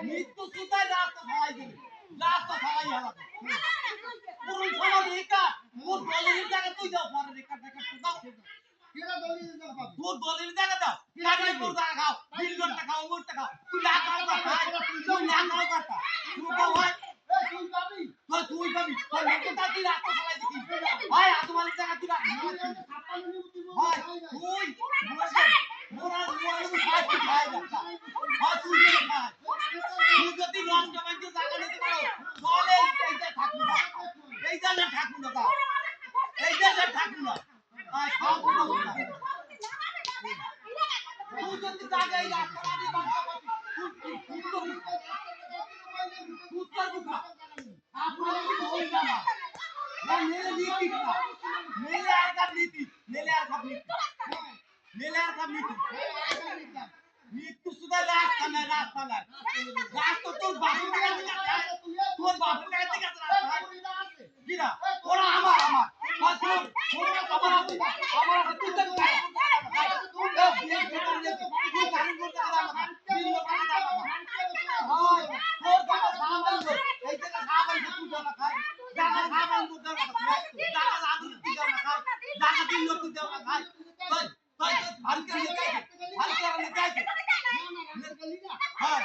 মৃত্যু সুতায় রাস্তা সবাই দিবে রাস্তা সবাই আলাদা পুরো সমাজ রেখা মোর দলের জায়গা তুই দাও পরে রেখা দেখা তুই দাও কেনা দলের জায়গা পাবো তোর দলের জায়গা দাও কাটাই তোর জায়গা খাও বিলটা খাও মোরটা খাও তুই না খাও কথা তুই না খাও কথা তুই তো হয় তুই পাবি তুই পাবি তোর লোকে তা তুই রাস্তা সবাই দিবি ভাই আদমালি জায়গা তুই রাস্তা হয় তুই মোরা ফাস্ট খাই রাস্তা হয় তুই খাই তুই যদি নষ্ট বাঞ্চে জায়গা নিতে পারো চলে এইটা থাকবো না এইটা না থাকবো না এইটা না থাকবো না আর খাবো না তুই যদি জায়গা এই রাস্তা দিয়ে বাঁচা তুই উত্তর বুঝা আপনারা কি হই না না মেরে নীতি না মেরে আর কাপ নীতি মেরে আর কাপ নীতি মেরে আর কাপ নীতি মৃত্যু সুদা রাস্তা না রাস্তা তোর বাপের কাছে তোর বাপের কাছে রাস্তা কি না ওরা আমার তোর ওরা আমার আছে তুই তো তুই বিয়ে করে নিতে তুই গাড়ি করতে আমার বিল টাকা হয় তোর টাকা সামান দে এই টাকা সামান দে তুই না খাই টাকা সামান দে টাকা আদু তুই না খাই টাকা দিন লোক তুই না খাই তুই ভারী করে নিতে হ্যাঁ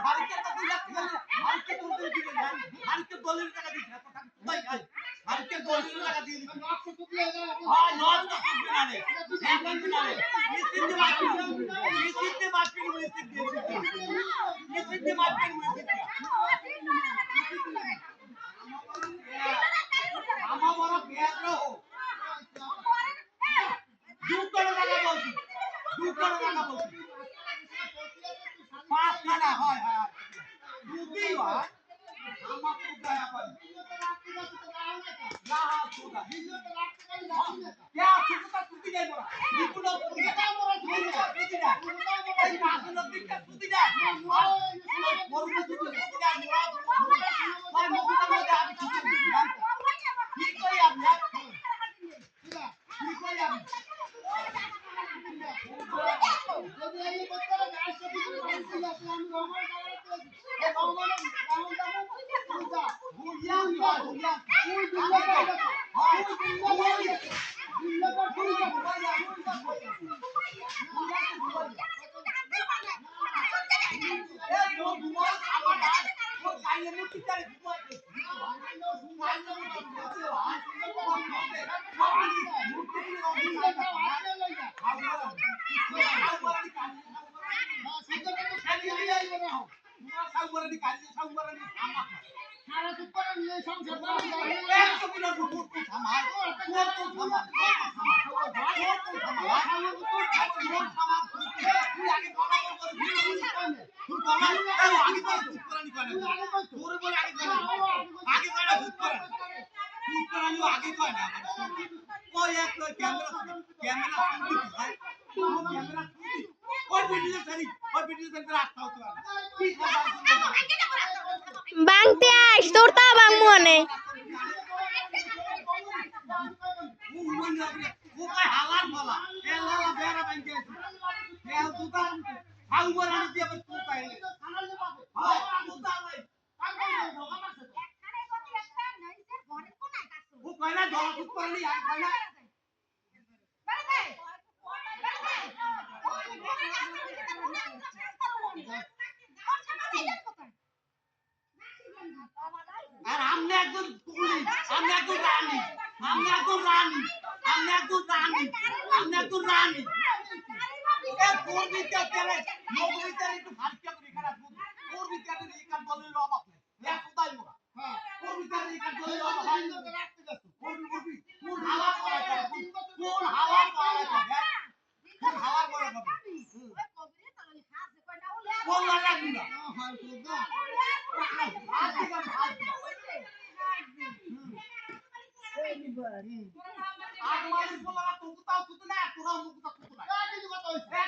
ভারী করে তুই রাখতে গেলি ভারী করে তুই দিবি ভারী করে দলের টাকা দিবি তাই খাই ভারী করে দলের টাকা দিয়ে দিবি হ্যাঁ নট তো হবে না রে হবে না রে নিশ্চিন্তে মারবি নিশ্চিন্তে মারবি নিশ্চিন্তে মারবি আমা বড় পেয়ার রো দুটো টাকা বলছি পাঁচ টাকা হয় দুটি হয় আমার খুব দয়া করে না সুদা क्या सुता सुती जाय मोरा निपुण सुता मोरा सुती जाय এই রাজনৈতিক সুতি যায় মোর সুতি যায় মোরা ভাই মুখটা মধ্যে আমি সুতি কি কই আপনি কি কই আপনি যদি এই বছর রাষ্ট্রপতি বলছিল আমি রহমান এই রহমান সুদা ভুলিয়া তুই দিল্লা হয় आगे कौन है कोई एक कैमरा कोई वीडियो सरी रास्ता होता बांगते आइस তোর তা বাংমু অনে वो काय हालात मला ए लाला बेरा बांगे ए दुकान हांगर आणि ते पण तू काय हां दुकान नाही वो कहना दो ऊपर नहीं आ कहना আর আমনে একজন পুলিশ আমনে একজন রানী এ পূর্বিতে তেলে নগরীতে একটু ভারতীয় করে খারাপ পূর্বিতে এই কাজ বলে অভাব নেই এক কোথায় মোরা হ্যাঁ পূর্বিতে এই কাজ বলে অভাব হয় না রাখতে যাচ্ছে পূর্বি কোন হাওয়া করা যাবে কোন হাওয়া করা যাবে কোন হাওয়া করা যাবে কোন লাগবে না হ্যাঁ সুদা आगमाली बोला तू कुता सुतना तुरा मुकुता सुतना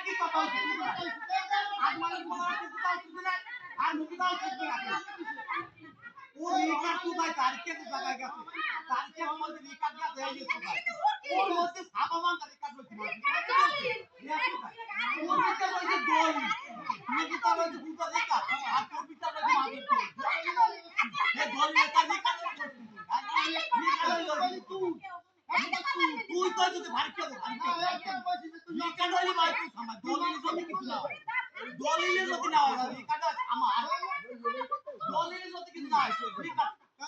की কথা হইছে आगमाली बोला तू कुता सुतना আর মুকুতা সুतना ও রিকার তু ভাই তারিখে তো জায়গা গেছে তারিখে আমাদের রিকার গেছে এই যে ওর মধ্যে সাবাবান তারিখ কাটলো তোর পিতা রয়েছে দল নাকি তার রয়েছে ভূতা দেখা আর তোর পিতা রয়েছে মাদের দল এই দল নেতা দেখা তুই তো যদি ভারী করে লিখা নইলে ভাই তুই আমার দলিলে যদি কিছু না হয় দলিলে যদি না হয় লিখাটা আমার দলিলে যদি কিছু না হয়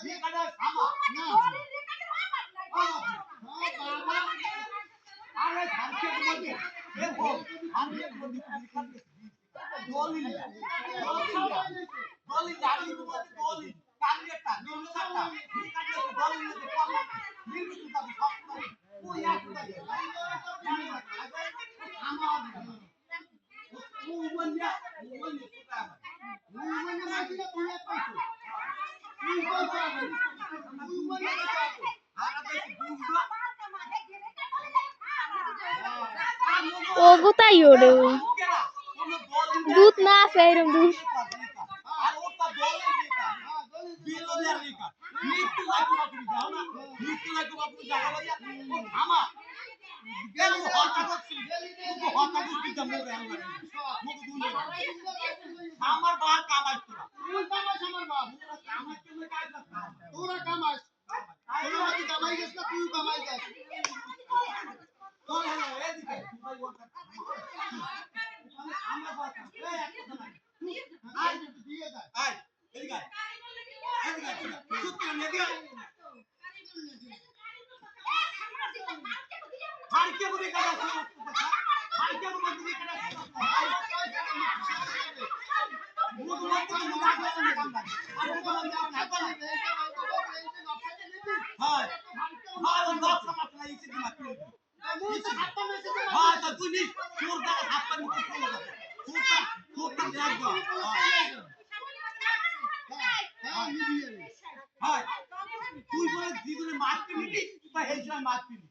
লিখাটা আমার না আরে ভারকে বলতে দেখো ভারকে বলতে লিখা দলিল দলিল দাঁড়িয়ে বলতে দলিল কালিয়াটা নিলকাটা লিখাটা দলিলে যে পাবো নিলকাটা সব ওই একটা আমার উমন্যা সুতা উমন্যা মাঝিটা তুই পাইছো তুই কইছো উমন্যা কাটা আরে বুঝলো ও গুতাই ওরে দুধ না আছে এরকম দুধ আর ওটা দলে লেখা বিলোনিয়ার লেখা মৃত্যু লাগবে না তুমি যাও না মৃত্যু লাগবে না তুমি যাও না ও থামা গেল হতা করছি ও হতা করছি তো মোরে আল্লাহ মুখ দুলে আমার বাপ কামাই তোরা তুই কামাইছ আমার বাপ কামাই তুমি কাজ না তোরা কামাইছ তোরা কি কামাই গেছ না তুই কামাই যাস চল হলো এদিকে ভাই ওটা আমরা বাপ এই একটা না আই দিয়ে যা আই এদিকে এদিকে চুপ করে নেগে হারকে বলে কাটা হারকে বলে কাটা মুখ মুখ তো মুখ করে কাম করে আর তো না করে হ্যাঁ হ্যাঁ লোক সমাজ নাই ইসে দিমা কি হ্যাঁ তো তুই নি তোর দ্বারা হাত নিতে চলে যাবে তোর লাগবে হ্যাঁ তুই বলে দিদুনে মাছ কিনবি বা এই সময় মাছ কিনবি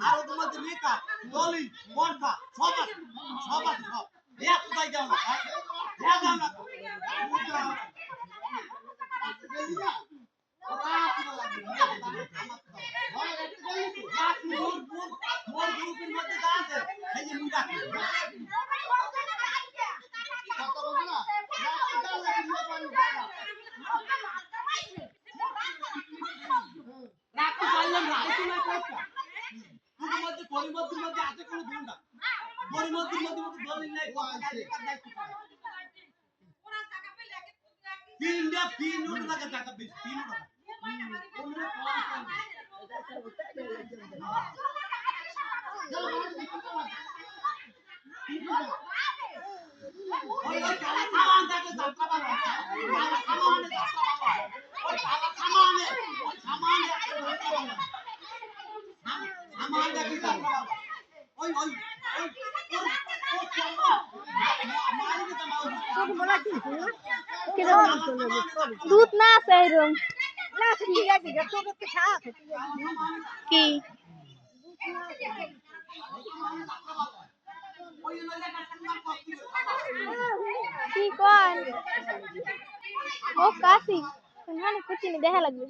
আর তোমাদের লেখা দলিল পন্থা সব আছে সব আছে সব এক কোথায় যাও না যাও না পরিবর্তন মধ্যে আছে কোনো ভুল না পরিবর্তন মধ্যে দলিল নাই তিনটা তিন নোট টাকা টাকা বেশি তিন টাকা ওই তালা সামান থাকে যাত্রা বাবা তালা সামানে যাত্রা বাবা ওই তালা সামানে ওই সামানে যাত্রা বাবা সামান দেখি যাত্রা বাবা ওই ওই দুধ না আছে এরকম কি কি কর ও কাশি মানে কুচি নি দেখা লাগবে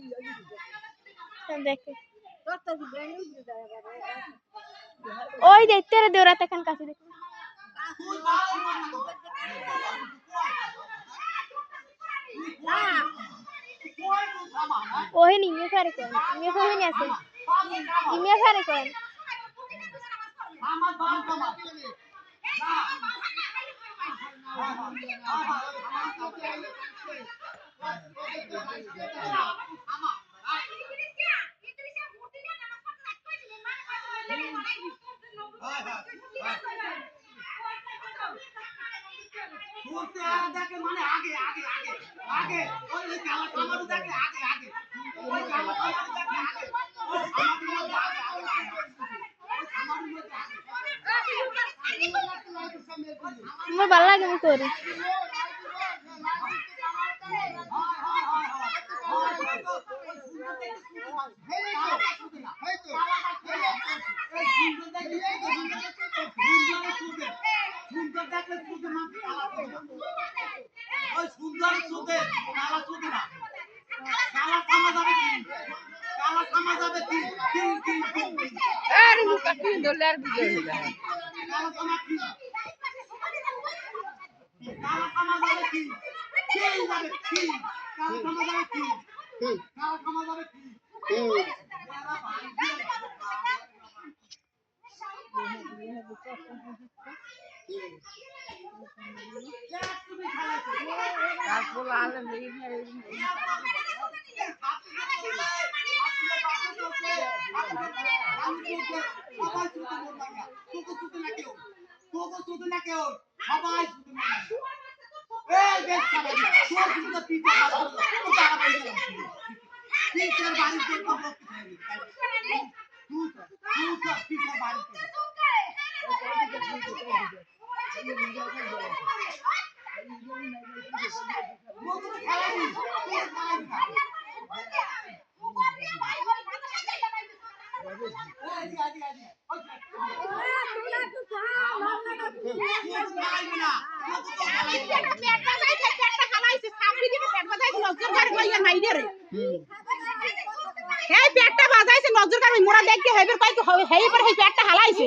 দেখে ওই দেখতে রে দেওরাতে খান কাশি দেখ ওই নি মে ফেরে কোন মে ফেরে নি আছে মে ফেরে কোন আমার বাপ কামা করতে আর দেখে মানে আগে আগে আগে আগে ওই কালা কামারু দেখে আগে আগে ওই কালা কামারু দেখে আগে ওই সামাজিক মধ্যে আগে আগে ওই সামাজিক মধ্যে আগে আমার ভালো লাগে আমি করি আরে মুখা কি ডলার দিল তারপর আলে নেই পেটটা বাজাইছে নজর কারণ মোরা দেখতে হইবে কয় হেই পর হেই পেটটা হালাইছে